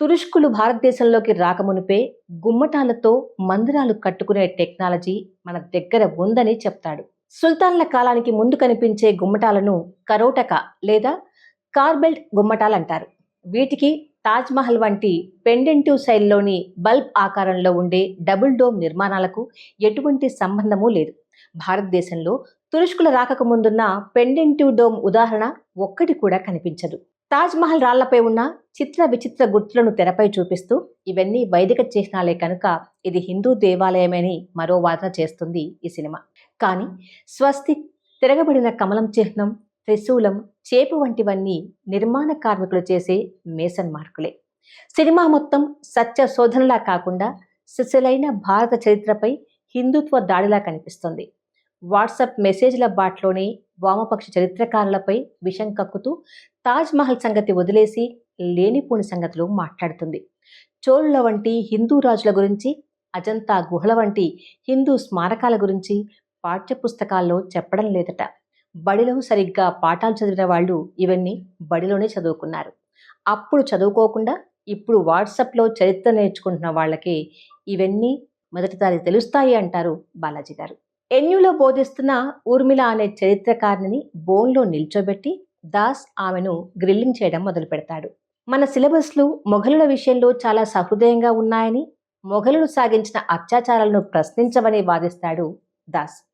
తురుష్కులు భారతదేశంలోకి రాకమునిపే గుమ్మటాలతో మందిరాలు కట్టుకునే టెక్నాలజీ మన దగ్గర ఉందని చెప్తాడు. సుల్తాన్ల కాలానికి ముందు కనిపించే గుమ్మటాలను కరోటక లేదా కార్బెల్ట్ గుమ్మటాలంటారు. వీటికి తాజ్మహల్ వంటి పెండెంటివ్ శైలిలోని బల్బ్ ఆకారంలో ఉండే డబుల్ డోమ్ నిర్మాణాలకు ఎటువంటి సంబంధమూ లేదు. భారతదేశంలో తురుష్కుల రాకకు ముందున్న పెండెంటివ్ డోమ్ ఉదాహరణ ఒక్కటి కూడా కనిపించదు. తాజ్మహల్ రాళ్లపై ఉన్న చిత్ర విచిత్ర గుర్తులను తెరపై చూపిస్తూ ఇవన్నీ వైదిక చిహ్నాలే కనుక ఇది హిందూ దేవాలయమని మరో వాదన చేస్తుంది ఈ సినిమా. కానీ స్వస్తిక్, తిరగబడిన కమలం చిహ్నం, త్రిశూలం, చేపు వంటివన్నీ నిర్మాణ కార్మికులు చేసే మేసన్ మార్కులే. సినిమా మొత్తం సత్య శోధనలా కాకుండా సిసలైన భారత చరిత్రపై హిందుత్వ దాడిలా కనిపిస్తుంది. వాట్సాప్ మెసేజ్ల బాట్లోనే వామపక్ష చరిత్రకారులపై విషం కక్కుతూ తాజ్మహల్ సంగతి వదిలేసి లేనిపోని సంగతులు మాట్లాడుతుంది. చోళుల వంటి హిందూ రాజుల గురించి, అజంతా గుహల వంటి హిందూ స్మారకాల గురించి పాఠ్యపుస్తకాల్లో చెప్పడం లేదట. బడిలో సరిగ్గా పాఠాలు చదివిన వాళ్ళు ఇవన్నీ బడిలోనే చదువుకున్నారు. అప్పుడు చదువుకోకుండా ఇప్పుడు వాట్సాప్లో చరిత్ర నేర్చుకుంటున్న వాళ్ళకి ఇవన్నీ మొదటిసారి తెలుస్తాయి అంటారు బాలాజీ గారు. ఎన్యూలో బోధిస్తున్న ఊర్మిళ అనే చరిత్రకారిణిని బోన్లో నిల్చోబెట్టి దాస్ ఆమెను గ్రిల్లింగ్ చేయడం మొదలు పెడతాడు. మన సిలబస్లు మొఘలుల విషయంలో చాలా సహృదయంగా ఉన్నాయని, మొఘలులు సాగించిన అత్యాచారాలను ప్రశ్నించవని వాదిస్తాడు దాస్.